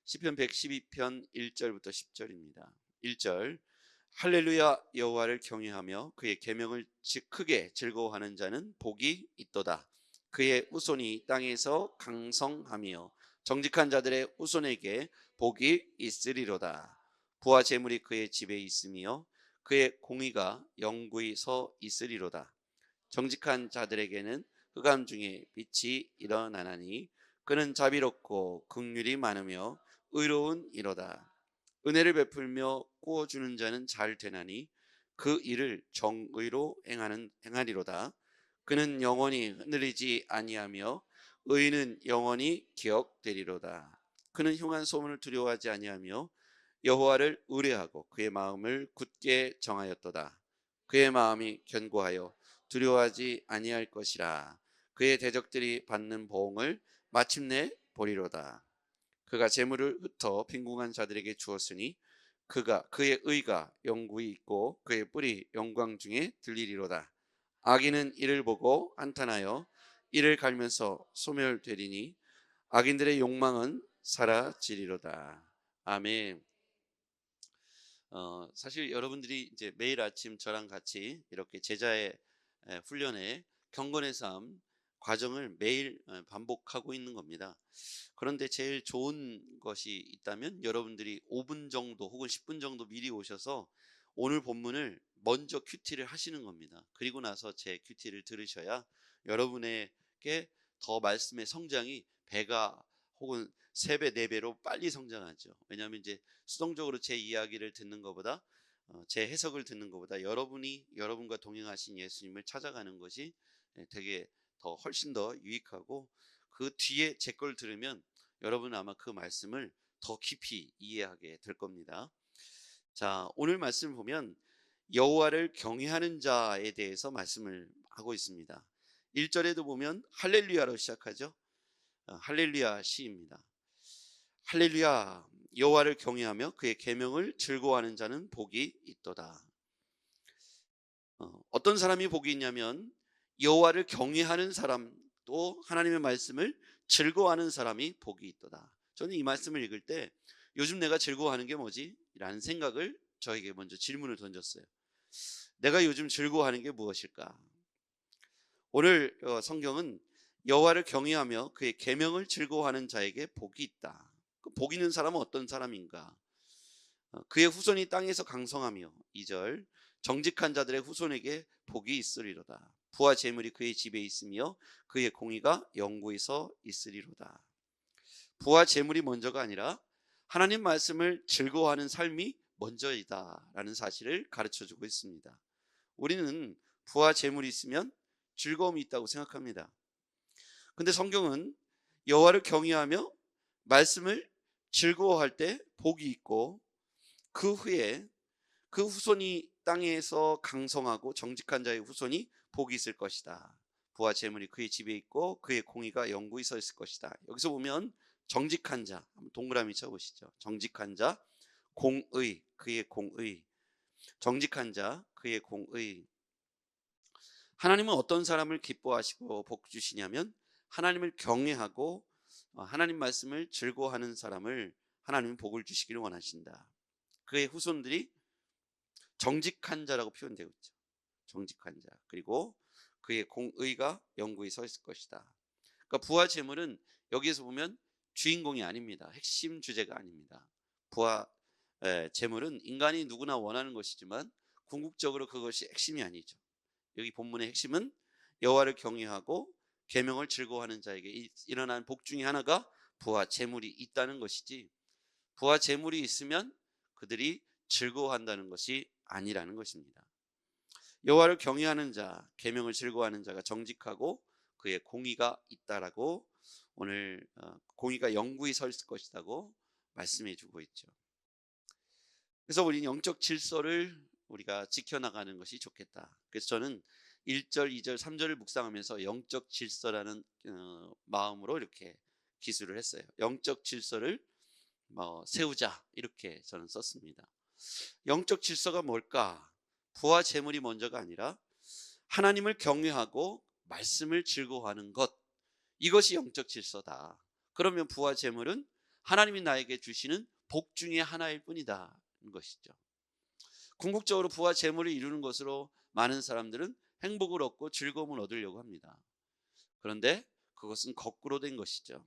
시편 112편 1절부터 10절입니다. 1절 할렐루야 여호와를 경외하며 그의 계명을 크게 즐거워하는 자는 복이 있도다. 그의 후손이 땅에서 강성하며 정직한 자들의 후손에게 복이 있으리로다. 부와 재물이 그의 집에 있으며 그의 공의가 영구히 서 있으리로다. 정직한 자들에게는 흑암 중에 빛이 일어나나니 그는 자비롭고 긍휼이 많으며 의로운 이로다. 은혜를 베풀며 구워주는 자는 잘 되나니 그 일을 정의로 행하리로다. 그는 영원히 흔들리지 아니하며 의인은 영원히 기억되리로다. 그는 흉한 소문을 두려워하지 아니하며 여호와를 의뢰하고 그의 마음을 굳게 정하였도다. 그의 마음이 견고하여 두려워하지 아니할 것이라. 그의 대적들이 받는 보응을 마침내 보리로다. 그가 재물을 흩어 빈궁한 자들에게 주었으니 그의 의가 영구히 있고 그의 뿔이 영광 중에 들리리로다. 악인은 이를 보고 한탄하여 이를 갈면서 소멸되리니 악인들의 욕망은 사라지리로다. 아멘. 사실 여러분들이 이제 매일 아침 저랑 같이 이렇게 제자의 훈련에 경건의 삶 과정을 매일 반복하고 있는 겁니다. 그런데 제일 좋은 것이 있다면 여러분들이 5분 정도 혹은 10분 정도 미리 오셔서 오늘 본문을 먼저 큐티를 하시는 겁니다. 그리고 나서 제 큐티를 들으셔야 여러분에게 더 말씀의 성장이 배가 혹은 3배, 4배로 빨리 성장하죠. 왜냐하면 이제 수동적으로 제 이야기를 듣는 것보다 제 해석을 듣는 것보다 여러분과 동행하신 예수님을 찾아가는 것이 되게 훨씬 더 유익하고, 그 뒤에 제 걸 들으면 여러분은 아마 그 말씀을 더 깊이 이해하게 될 겁니다. 자, 오늘 말씀을 보면 여호와를 경외하는 자에 대해서 말씀을 하고 있습니다. 1절에도 보면 할렐루야로 시작하죠. 할렐루야 시입니다. 할렐루야 여호와를 경외하며 그의 계명을 즐거워하는 자는 복이 있도다. 어떤 사람이 복이 있냐면 여호와를 경외하는 사람도 하나님의 말씀을 즐거워하는 사람이 복이 있도다. 저는 이 말씀을 읽을 때 요즘 내가 즐거워하는 게 뭐지? 라는 생각을 저에게 먼저 질문을 던졌어요. 내가 요즘 즐거워하는 게 무엇일까? 오늘 성경은 여호와를 경외하며 그의 계명을 즐거워하는 자에게 복이 있다. 복 있는 사람은 어떤 사람인가? 그의 후손이 땅에서 강성하며 2절 정직한 자들의 후손에게 복이 있으리로다. 부와 재물이 그의 집에 있으며 그의 공의가 영구히 서 있으리로다. 부와 재물이 먼저가 아니라 하나님 말씀을 즐거워하는 삶이 먼저이다라는 사실을 가르쳐주고 있습니다. 우리는 부와 재물이 있으면 즐거움이 있다고 생각합니다. 근데 성경은 여호와를 경외하며 말씀을 즐거워할 때 복이 있고, 그 후에 그 후손이 땅에서 강성하고 정직한 자의 후손이 복이 있을 것이다. 부와 재물이 그의 집에 있고 그의 공의가 영구히 서 있을 것이다. 여기서 보면 정직한 자, 한번 동그라미 쳐보시죠. 정직한 자, 공의, 그의 공의. 정직한 자, 그의 공의. 하나님은 어떤 사람을 기뻐하시고 복 주시냐면 하나님을 경외하고 하나님 말씀을 즐거워하는 사람을 하나님은 복을 주시기를 원하신다. 그의 후손들이 정직한 자라고 표현되고 있죠. 정직한 자. 그리고 그의 공의가 영구히 서 있을 것이다. 그러니까 부와 재물은 여기에서 보면 주인공이 아닙니다. 핵심 주제가 아닙니다. 부와 재물은 인간이 누구나 원하는 것이지만 궁극적으로 그것이 핵심이 아니죠. 여기 본문의 핵심은 여호와를 경외하고 계명을 즐거워하는 자에게 일어난 복 중에 하나가 부와 재물이 있다는 것이지, 부와 재물이 있으면 그들이 즐거워한다는 것이 아니라는 것입니다. 여호와를 경외하는 자, 계명을 즐거워하는 자가 정직하고 그의 공의가 있다라고 오늘 공의가 영구히 서 있을 것이라고 말씀해 주고 있죠. 그래서 우리는 영적 질서를 우리가 지켜나가는 것이 좋겠다. 그래서 저는 1절, 2절, 3절을 묵상하면서 영적 질서라는 마음으로 이렇게 기술을 했어요. 영적 질서를 세우자, 이렇게 저는 썼습니다. 영적 질서가 뭘까? 부와 재물이 먼저가 아니라 하나님을 경외하고 말씀을 즐거워하는 것, 이것이 영적 질서다. 그러면 부와 재물은 하나님이 나에게 주시는 복 중의 하나일 뿐이다는 것이죠. 궁극적으로 부와 재물을 이루는 것으로 많은 사람들은 행복을 얻고 즐거움을 얻으려고 합니다. 그런데 그것은 거꾸로 된 것이죠.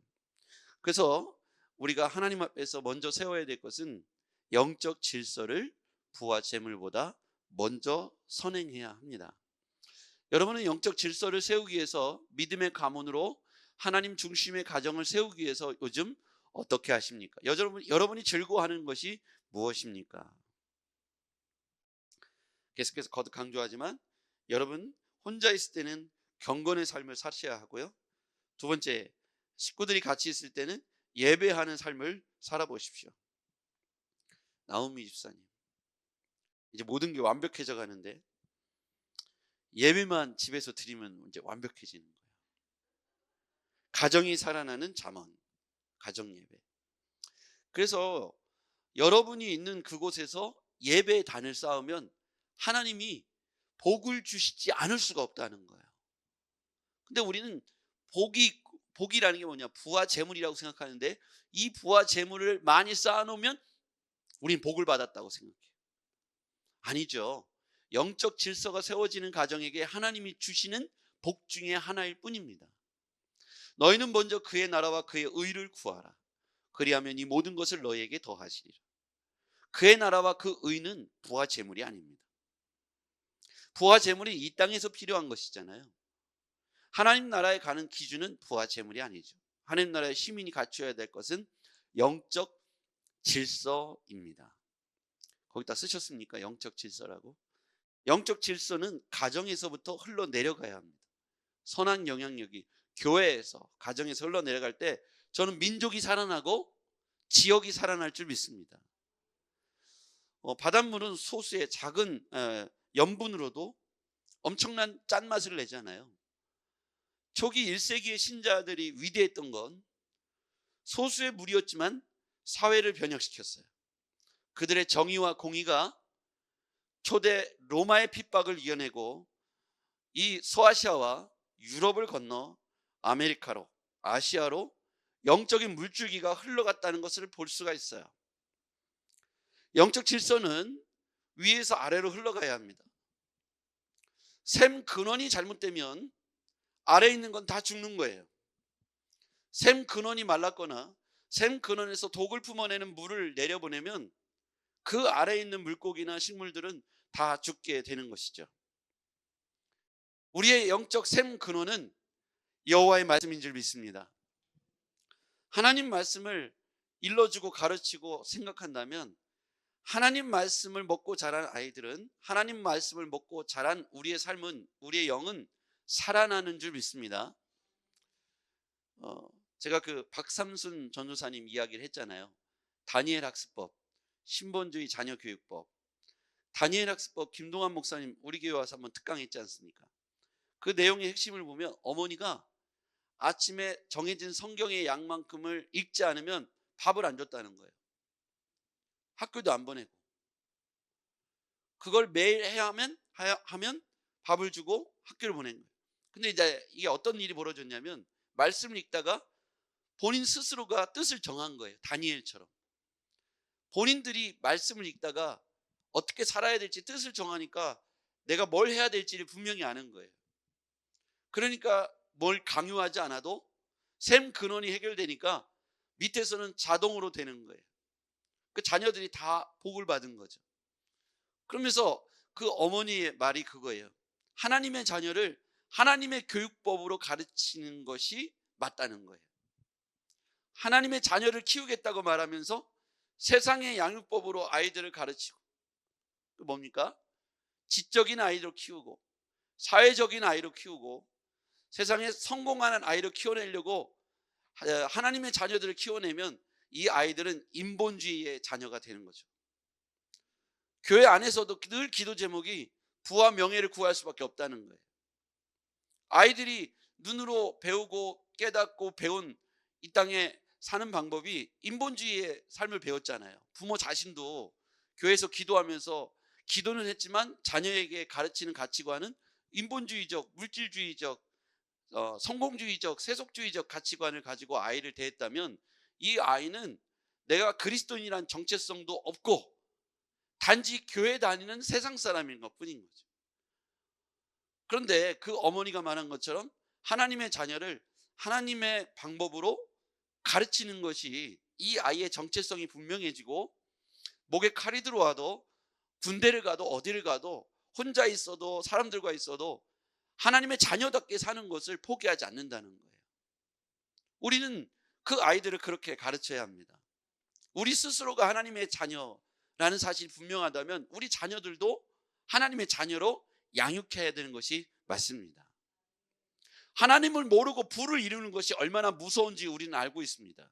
그래서 우리가 하나님 앞에서 먼저 세워야 될 것은 영적 질서를 부와 재물보다 먼저 선행해야 합니다. 여러분은 영적 질서를 세우기 위해서 믿음의 가문으로 하나님 중심의 가정을 세우기 위해서 요즘 어떻게 하십니까? 여러분이 즐거워하는 것이 무엇입니까? 계속해서 거듭 강조하지만 여러분 혼자 있을 때는 경건의 삶을 사셔야 하고요. 두 번째, 식구들이 같이 있을 때는 예배하는 삶을 살아보십시오. 나오미 집사님, 이제 모든 게 완벽해져 가는데 예배만 집에서 드리면 이제 완벽해지는 거예요. 가정이 살아나는 잠언, 가정 예배. 그래서 여러분이 있는 그곳에서 예배의 단을 쌓으면 하나님이 복을 주시지 않을 수가 없다는 거예요. 근데 우리는 복이라는 게 뭐냐? 부와 재물이라고 생각하는데 이 부와 재물을 많이 쌓아놓으면 우린 복을 받았다고 생각해요. 아니죠. 영적 질서가 세워지는 가정에게 하나님이 주시는 복 중에 하나일 뿐입니다. 너희는 먼저 그의 나라와 그의 의를 구하라. 그리하면 이 모든 것을 너희에게 더하시리라. 그의 나라와 그 의는 부와 재물이 아닙니다. 부와 재물이 이 땅에서 필요한 것이잖아요. 하나님 나라에 가는 기준은 부와 재물이 아니죠. 하나님 나라의 시민이 갖춰야 될 것은 영적 질서입니다. 거기다 쓰셨습니까? 영적 질서라고. 영적 질서는 가정에서부터 흘러내려가야 합니다. 선한 영향력이 교회에서, 가정에서 흘러내려갈 때 저는 민족이 살아나고 지역이 살아날 줄 믿습니다. 바닷물은 소수의 작은 염분으로도 엄청난 짠맛을 내잖아요. 초기 1세기의 신자들이 위대했던 건 소수의 물이었지만 사회를 변혁시켰어요. 그들의 정의와 공의가 초대 로마의 핍박을 이겨내고 이 서아시아와 유럽을 건너 아메리카로, 아시아로 영적인 물줄기가 흘러갔다는 것을 볼 수가 있어요. 영적 질서는 위에서 아래로 흘러가야 합니다. 샘 근원이 잘못되면 아래에 있는 건 다 죽는 거예요. 샘 근원이 말랐거나 샘 근원에서 독을 품어내는 물을 내려보내면 그 아래에 있는 물고기나 식물들은 다 죽게 되는 것이죠. 우리의 영적 샘 근원은 여호와의 말씀인 줄 믿습니다. 하나님 말씀을 일러주고 가르치고 생각한다면 하나님 말씀을 먹고 자란 아이들은, 하나님 말씀을 먹고 자란 우리의 삶은, 우리의 영은 살아나는 줄 믿습니다. 제가 그 박삼순 전도사님 이야기를 했잖아요. 다니엘 학습법, 신본주의 자녀교육법. 다니엘 학습법 김동환 목사님 우리 교회 와서 한번 특강했지 않습니까? 그 내용의 핵심을 보면 어머니가 아침에 정해진 성경의 양만큼을 읽지 않으면 밥을 안 줬다는 거예요. 학교도 안 보내고. 그걸 매일 해야 하면 밥을 주고 학교를 보낸 거예요. 근데 이제 이게 어떤 일이 벌어졌냐면 말씀을 읽다가 본인 스스로가 뜻을 정한 거예요. 다니엘처럼. 본인들이 말씀을 읽다가 어떻게 살아야 될지 뜻을 정하니까 내가 뭘 해야 될지를 분명히 아는 거예요. 그러니까 뭘 강요하지 않아도 샘 근원이 해결되니까 밑에서는 자동으로 되는 거예요. 그 자녀들이 다 복을 받은 거죠. 그러면서 그 어머니의 말이 그거예요. 하나님의 자녀를 하나님의 교육법으로 가르치는 것이 맞다는 거예요. 하나님의 자녀를 키우겠다고 말하면서 세상의 양육법으로 아이들을 가르치고, 뭡니까? 지적인 아이로 키우고 사회적인 아이로 키우고 세상에 성공하는 아이로 키워내려고 하나님의 자녀들을 키워내면 이 아이들은 인본주의의 자녀가 되는 거죠. 교회 안에서도 늘 기도 제목이 부와 명예를 구할 수밖에 없다는 거예요. 아이들이 눈으로 배우고 깨닫고 배운 이 땅에 사는 방법이 인본주의의 삶을 배웠잖아요. 부모 자신도 교회에서 기도하면서 기도는 했지만 자녀에게 가르치는 가치관은 인본주의적, 물질주의적, 성공주의적, 세속주의적 가치관을 가지고 아이를 대했다면 이 아이는 내가 그리스도인이란 정체성도 없고 단지 교회 다니는 세상 사람인 것뿐인 거죠. 그런데 그 어머니가 말한 것처럼 하나님의 자녀를 하나님의 방법으로 가르치는 것이 이 아이의 정체성이 분명해지고, 목에 칼이 들어와도 군대를 가도 어디를 가도 혼자 있어도 사람들과 있어도 하나님의 자녀답게 사는 것을 포기하지 않는다는 거예요. 우리는 그 아이들을 그렇게 가르쳐야 합니다. 우리 스스로가 하나님의 자녀라는 사실이 분명하다면 우리 자녀들도 하나님의 자녀로 양육해야 되는 것이 맞습니다. 하나님을 모르고 부를 이루는 것이 얼마나 무서운지 우리는 알고 있습니다.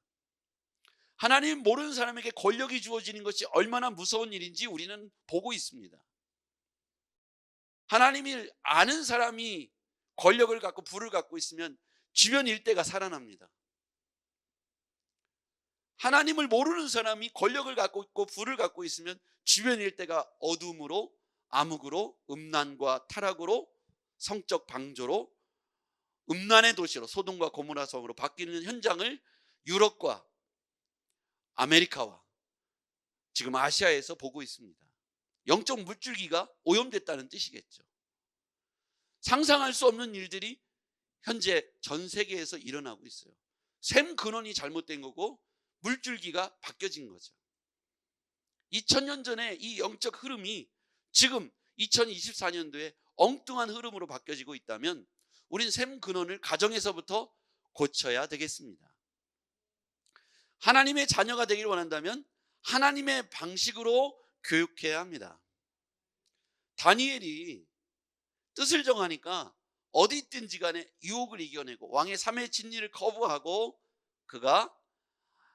하나님 모르는 사람에게 권력이 주어지는 것이 얼마나 무서운 일인지 우리는 보고 있습니다. 하나님을 아는 사람이 권력을 갖고 부를 갖고 있으면 주변 일대가 살아납니다. 하나님을 모르는 사람이 권력을 갖고 있고 부를 갖고 있으면 주변 일대가 어둠으로, 암흑으로, 음란과 타락으로, 성적 방조로, 음란의 도시로, 소돔과 고모라 성으로 바뀌는 현장을 유럽과 아메리카와 지금 아시아에서 보고 있습니다. 영적 물줄기가 오염됐다는 뜻이겠죠. 상상할 수 없는 일들이 현재 전 세계에서 일어나고 있어요. 샘 근원이 잘못된 거고 물줄기가 바뀌어진 거죠. 2000년 전에 이 영적 흐름이 지금 2024년도에 엉뚱한 흐름으로 바뀌어지고 있다면 우린 샘 근원을 가정에서부터 고쳐야 되겠습니다. 하나님의 자녀가 되기를 원한다면 하나님의 방식으로 교육해야 합니다. 다니엘이 뜻을 정하니까 어디 있든지 간에 유혹을 이겨내고 왕의 3회 진리를 거부하고 그가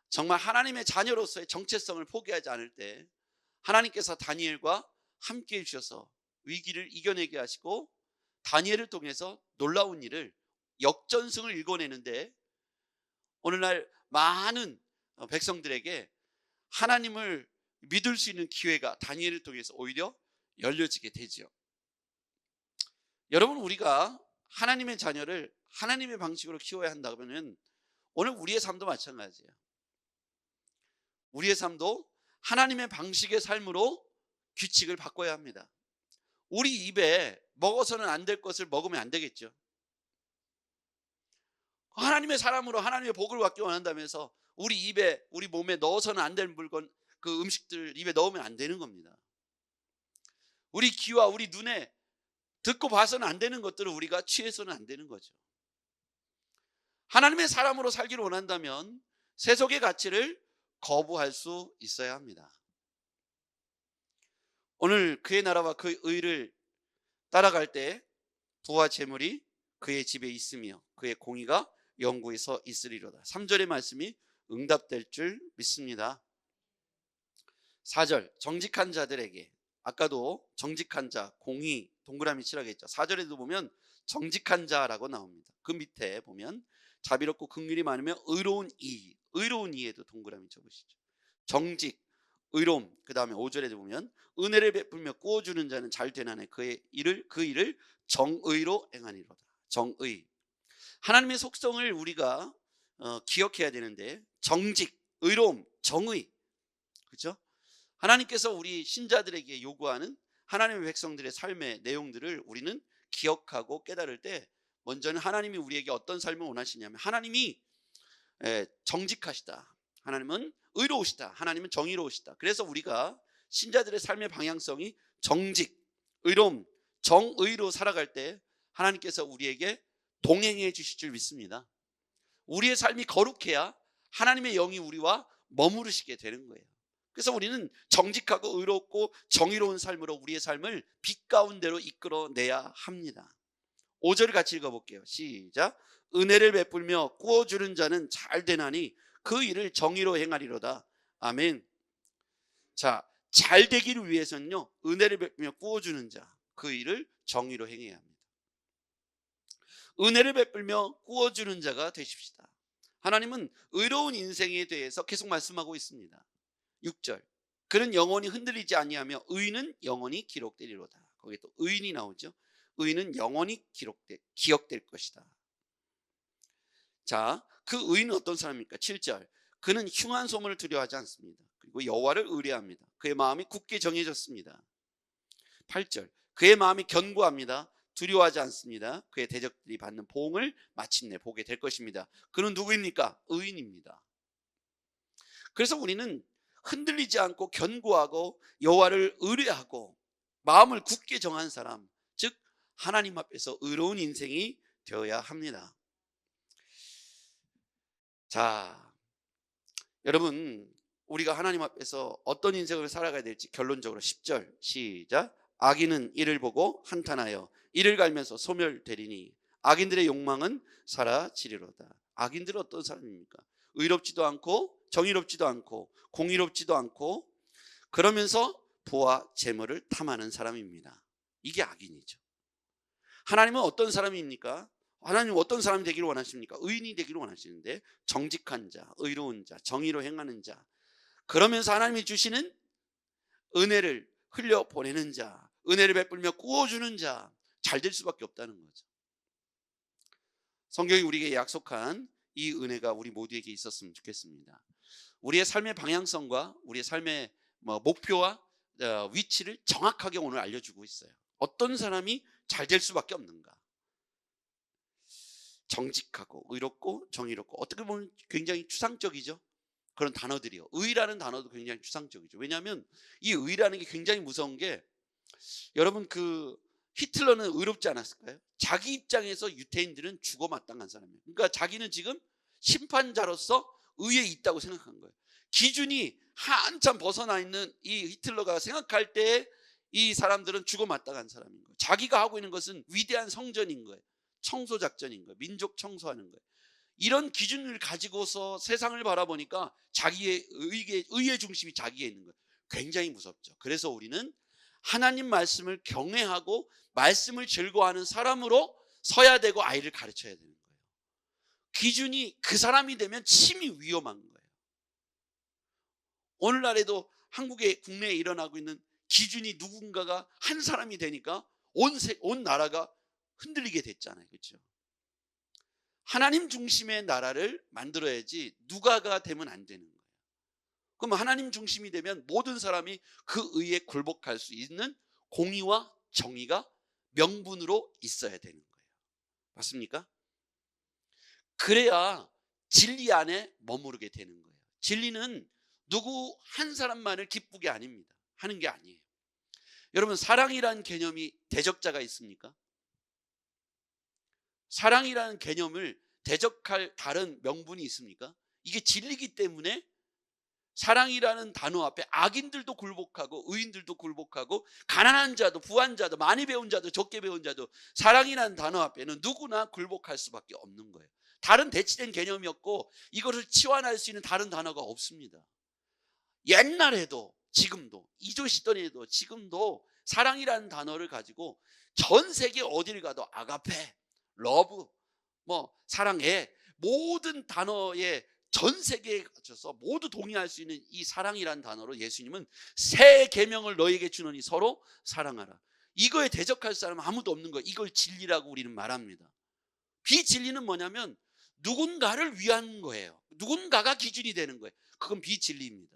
정말 하나님의 자녀로서의 정체성을 포기하지 않을 때 하나님께서 다니엘과 함께 해주셔서 위기를 이겨내게 하시고 다니엘을 통해서 놀라운 일을, 역전승을 일궈내는데 오늘날 많은 백성들에게 하나님을 믿을 수 있는 기회가 다니엘을 통해서 오히려 열려지게 되죠. 여러분, 우리가 하나님의 자녀를 하나님의 방식으로 키워야 한다면 오늘 우리의 삶도 마찬가지예요. 우리의 삶도 하나님의 방식의 삶으로 규칙을 바꿔야 합니다. 우리 입에 먹어서는 안 될 것을 먹으면 안 되겠죠. 하나님의 사람으로 하나님의 복을 받기 원한다면서 우리 입에, 우리 몸에 넣어서는 안 될 물건, 그 음식들 입에 넣으면 안 되는 겁니다. 우리 귀와 우리 눈에 듣고 봐서는 안 되는 것들을 우리가 취해서는 안 되는 거죠. 하나님의 사람으로 살기를 원한다면 세속의 가치를 거부할 수 있어야 합니다. 오늘 그의 나라와 그의 의를 따라갈 때 부와 재물이 그의 집에 있으며 그의 공의가 영구히 서 있으리로다. 3절의 말씀이 응답될 줄 믿습니다. 4절, 정직한 자들에게, 아까도 정직한 자, 공의, 동그라미 칠하게 했죠. 4절에도 보면 정직한 자라고 나옵니다. 그 밑에 보면 자비롭고 긍휼이 많으며 의로운 이, 의로운 이에도 동그라미 쳐보시죠. 정직, 의로움. 그 다음에 5절에도 보면 은혜를 베풀며 꾸어주는 자는 잘 되나니 그 일을 정의로 행하니로다. 정의. 하나님의 속성을 우리가 기억해야 되는데 정직, 의로움, 정의, 그렇죠? 하나님께서 우리 신자들에게 요구하는 하나님의 백성들의 삶의 내용들을 우리는 기억하고 깨달을 때 먼저는 하나님이 우리에게 어떤 삶을 원하시냐면 하나님이 정직하시다, 하나님은 의로우시다, 하나님은 정의로우시다. 그래서 우리가 신자들의 삶의 방향성이 정직, 의로움, 정의로 살아갈 때 하나님께서 우리에게 동행해 주실 줄 믿습니다. 우리의 삶이 거룩해야 하나님의 영이 우리와 머무르시게 되는 거예요. 그래서 우리는 정직하고 의롭고 정의로운 삶으로 우리의 삶을 빛 가운데로 이끌어내야 합니다. 5절을 같이 읽어볼게요. 시작. 은혜를 베풀며 꾸어주는 자는 잘 되나니 그 일을 정의로 행하리로다. 아멘. 자, 잘 되기를 위해서는요, 은혜를 베풀며 꾸어주는 자, 그 일을 정의로 행해야 합니다. 은혜를 베풀며 꾸어주는 자가 되십시다. 하나님은 의로운 인생에 대해서 계속 말씀하고 있습니다. 6절, 그는 영원히 흔들리지 아니하며 의인은 영원히 기록되리로다. 거기에 또 의인이 나오죠. 의인은 영원히 기억될 것이다. 자, 그 의인은 어떤 사람입니까? 7절, 그는 흉한 소문을 두려워하지 않습니다. 그리고 여호와를 의뢰합니다. 그의 마음이 굳게 정해졌습니다. 8절, 그의 마음이 견고합니다. 두려워하지 않습니다. 그의 대적들이 받는 보응을 마침내 보게 될 것입니다. 그는 누구입니까? 의인입니다. 그래서 우리는 흔들리지 않고 견고하고 여호와를 의뢰하고 마음을 굳게 정한 사람, 즉 하나님 앞에서 의로운 인생이 되어야 합니다. 자, 여러분, 우리가 하나님 앞에서 어떤 인생을 살아가야 될지 결론적으로 10절 시작. 악인은 이를 보고 한탄하여 이를 갈면서 소멸되리니 악인들의 욕망은 사라지리로다. 악인들은 어떤 사람입니까? 의롭지도 않고 정의롭지도 않고 공의롭지도 않고 그러면서 부와 재물을 탐하는 사람입니다. 이게 악인이죠. 하나님은 어떤 사람입니까? 하나님은 어떤 사람이 되기를 원하십니까? 의인이 되기를 원하시는데 정직한 자, 의로운 자, 정의로 행하는 자, 그러면서 하나님이 주시는 은혜를 흘려보내는 자, 은혜를 베풀며 구워주는 자, 잘 될 수밖에 없다는 거죠. 성경이 우리에게 약속한 이 은혜가 우리 모두에게 있었으면 좋겠습니다. 우리의 삶의 방향성과 우리의 삶의 목표와 위치를 정확하게 오늘 알려주고 있어요. 어떤 사람이 잘 될 수밖에 없는가? 정직하고 의롭고 정의롭고, 어떻게 보면 굉장히 추상적이죠. 그런 단어들이요. 의라는 단어도 굉장히 추상적이죠. 왜냐하면 이 의라는 게 굉장히 무서운 게, 여러분 히틀러는 의롭지 않았을까요? 자기 입장에서 유태인들은 죽어마땅한 사람이에요. 그러니까 자기는 지금 심판자로서 의에 있다고 생각한 거예요. 기준이 한참 벗어나 있는 이 히틀러가 생각할 때 이 사람들은 죽어마땅한 사람인 거예요. 자기가 하고 있는 것은 위대한 성전인 거예요. 청소작전인 거예요. 민족 청소하는 거예요. 이런 기준을 가지고서 세상을 바라보니까 자기의 의의 중심이 자기에 있는 거예요. 굉장히 무섭죠. 그래서 우리는 하나님 말씀을 경외하고 말씀을 즐거워하는 사람으로 서야 되고 아이를 가르쳐야 되는 거예요. 기준이 그 사람이 되면 심히 위험한 거예요. 오늘날에도 한국의 국내에 일어나고 있는 기준이 누군가가 한 사람이 되니까 온 나라가 흔들리게 됐잖아요. 그렇죠? 하나님 중심의 나라를 만들어야지 누가가 되면 안 되는 거예요. 그럼 하나님 중심이 되면 모든 사람이 그 의에 굴복할 수 있는 공의와 정의가 명분으로 있어야 되는 거예요. 맞습니까? 그래야 진리 안에 머무르게 되는 거예요. 진리는 누구 한 사람만을 기쁘게 하는 게 아니에요. 여러분, 사랑이라는 개념이 대적자가 있습니까? 사랑이라는 개념을 대적할 다른 명분이 있습니까? 이게 진리이기 때문에 사랑이라는 단어 앞에 악인들도 굴복하고 의인들도 굴복하고 가난한 자도 부한 자도 많이 배운 자도 적게 배운 자도 사랑이라는 단어 앞에는 누구나 굴복할 수밖에 없는 거예요. 다른 대치된 개념이 없고 이것을 치환할 수 있는 다른 단어가 없습니다. 옛날에도 지금도, 이조시대에도 지금도 사랑이라는 단어를 가지고 전 세계 어딜 가도 아가페, 러브, 사랑해, 모든 단어에 전 세계에 갇혀서 모두 동의할 수 있는 이 사랑이라는 단어로 예수님은 새 계명을 너에게 주노니 서로 사랑하라. 이거에 대적할 사람은 아무도 없는 거예요. 이걸 진리라고 우리는 말합니다. 비진리는 뭐냐면 누군가를 위한 거예요. 누군가가 기준이 되는 거예요. 그건 비진리입니다.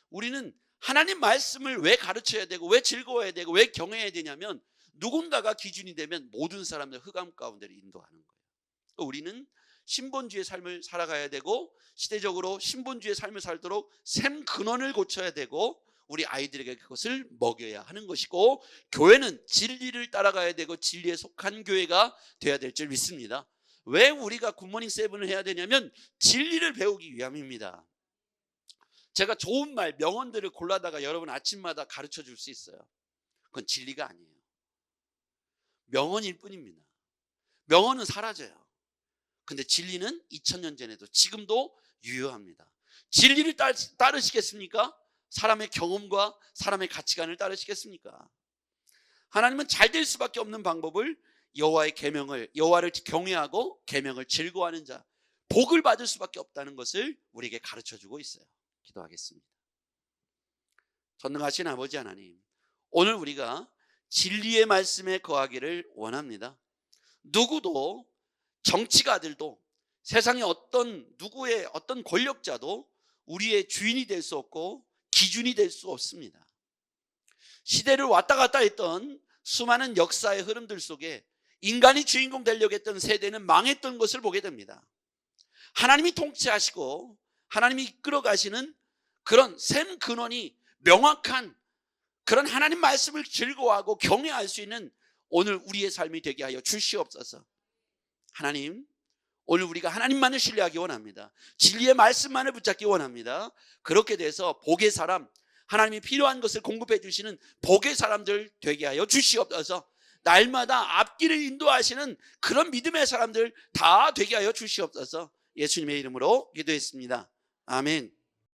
우리는 하나님 말씀을 왜 가르쳐야 되고 왜 즐거워야 되고 왜 경외해야 되냐면 누군가가 기준이 되면 모든 사람들 흑암 가운데를 인도하는 거예요. 우리는 신본주의 삶을 살아가야 되고 시대적으로 신본주의 삶을 살도록 샘 근원을 고쳐야 되고 우리 아이들에게 그것을 먹여야 하는 것이고, 교회는 진리를 따라가야 되고 진리에 속한 교회가 되어야 될 줄 믿습니다. 왜 우리가 굿모닝 세븐을 해야 되냐면 진리를 배우기 위함입니다. 제가 좋은 말, 명언들을 골라다가 여러분 아침마다 가르쳐 줄 수 있어요. 그건 진리가 아니에요. 명언일 뿐입니다. 명언은 사라져요. 근데 진리는 2000년 전에도 지금도 유효합니다. 진리를 따르시겠습니까? 사람의 경험과 사람의 가치관을 따르시겠습니까? 하나님은 잘 될 수밖에 없는 방법을 여호와를 경외하고 계명을 즐거워하는 자, 복을 받을 수밖에 없다는 것을 우리에게 가르쳐주고 있어요. 기도하겠습니다. 전능하신 아버지 하나님, 오늘 우리가 진리의 말씀에 거하기를 원합니다. 누구도, 정치가들도, 세상의 누구의 어떤 권력자도 우리의 주인이 될 수 없고 기준이 될 수 없습니다. 시대를 왔다 갔다 했던 수많은 역사의 흐름들 속에 인간이 주인공 되려고 했던 세대는 망했던 것을 보게 됩니다. 하나님이 통치하시고 하나님이 이끌어 가시는 그런 샘 근원이 명확한 그런 하나님 말씀을 즐거워하고 경외할 수 있는 오늘 우리의 삶이 되게 하여 주시옵소서. 하나님, 오늘 우리가 하나님만을 신뢰하기 원합니다. 진리의 말씀만을 붙잡기 원합니다. 그렇게 돼서 복의 사람, 하나님이 필요한 것을 공급해 주시는 복의 사람들 되게 하여 주시옵소서. 날마다 앞길을 인도하시는 그런 믿음의 사람들 다 되게 하여 주시옵소서. 예수님의 이름으로 기도했습니다. 아멘.